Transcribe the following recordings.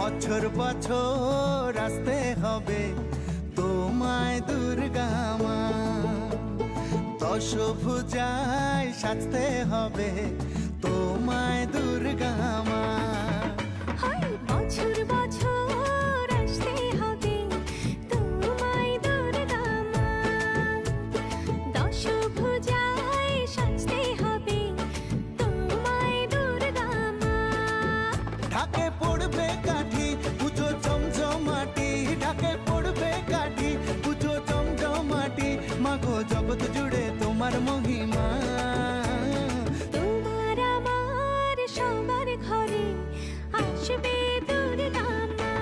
বছর বছর আসতে হবে তোমায় দুর্গা মা, দশভুজায় সাজতে হবে তোমায় দুর্গা মা। বছর বছর আসতে হবে তোমায় দুর্গা মা, দশভুজায় সাজতে হবে তোমায় দুর্গা মা। ঢাকে পড়বে কাঠি পুজো চমচমাটি, ঢাকে পড়বে কাঠি পুজো চমচমাটি, মাগো জগৎ জুড়ে তোমার মহিমা। তোমার আমার সবার ঘরে আসবে দুর্গা মা।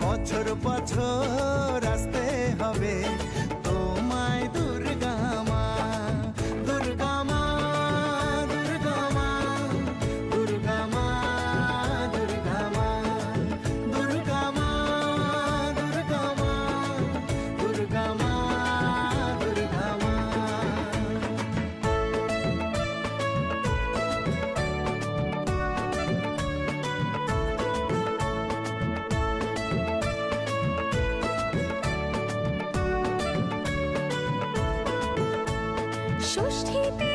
বছর বছর আসতে হবে তোমায় দুর্গা মা, দুর্গা মা, দুর্গা মা, দুর্গা মা, দুর্গা মা, দুর্গা মা, দুর্গা মা, দুর্গা মা, দুর্গা মা। ষষ্ঠীতে